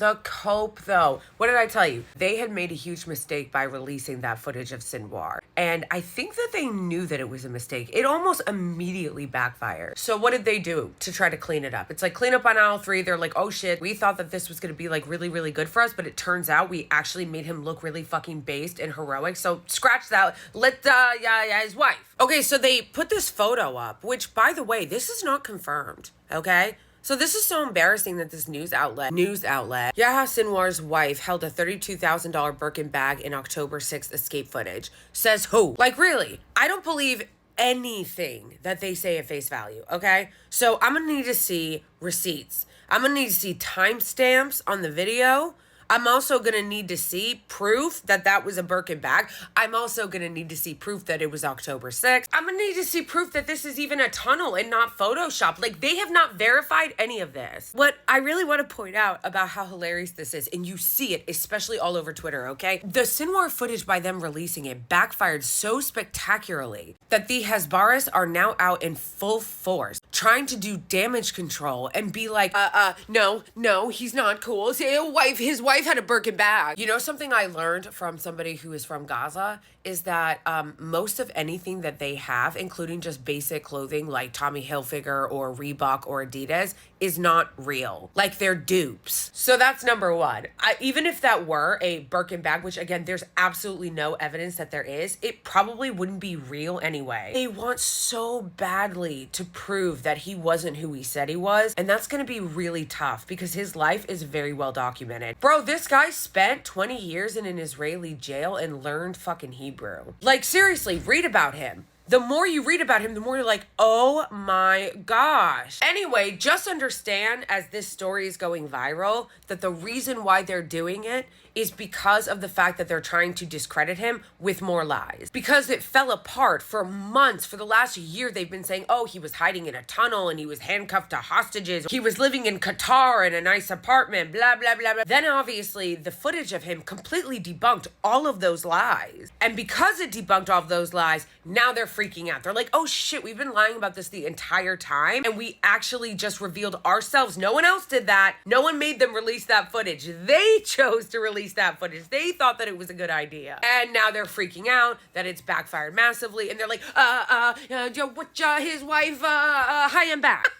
The cope, though. What did I tell you? They had made a huge mistake by releasing that footage of Sinwar. And I think that they knew that it was a mistake. It almost immediately backfired. So what did they do to try to clean it up? It's like clean up on aisle 3. They're like, oh shit, we thought that this was going to be like really, really good for us. But it turns out we actually made him look really fucking based and heroic. So scratch that. Let his wife. Okay, so they put this photo up, which, by the way, this is not confirmed. Okay? So this is so embarrassing that this news outlet, Yahya Sinwar's wife held a $32,000 Birkin bag in October 6th escape footage. Says who? Like, really? I don't believe anything that they say at face value, okay? So I'm gonna need to see receipts. I'm gonna need to see timestamps on the video. I'm also going to need to see proof that that was a Birkin bag. I'm also going to need to see proof that it was October 6th. I'm going to need to see proof that this is even a tunnel and not Photoshop. Like, they have not verified any of this. What I really want to point out about how hilarious this is, and you see it especially all over Twitter, okay? The Sinwar footage, by them releasing it, backfired so spectacularly that the Hasbarists are now out in full force trying to do damage control and be like, no, he's not cool. His wife had a Birkin bag. You know, something I learned from somebody who is from Gaza is that most of anything that they have, including just basic clothing like Tommy Hilfiger or Reebok or Adidas, is not real. Like, they're dupes. So that's number one. Even if that were a Birkin bag, which again, there's absolutely no evidence that there is, it probably wouldn't be real anyway. They want so badly to prove that he wasn't who he said he was, and that's gonna be really tough because his life is very well documented. Bro, this guy spent 20 years in an Israeli jail and learned fucking Hebrew. Like, seriously, read about him. The more you read about him, the more you're like, oh my gosh. Anyway, just understand as this story is going viral that the reason why they're doing it is because of the fact that they're trying to discredit him with more lies. Because it fell apart for months. For the last year, they've been saying, oh, he was hiding in a tunnel and he was handcuffed to hostages. He was living in Qatar in a nice apartment, blah, blah, blah, blah. Then obviously the footage of him completely debunked all of those lies. And because it debunked all of those lies, now they're freaking out. They're like, oh shit, we've been lying about this the entire time. And we actually just revealed ourselves. No one else did that. No one made them release that footage. They chose to release that footage. They thought that it was a good idea. And now they're freaking out that it's backfired massively. And they're like, his wife, hi, I'm back.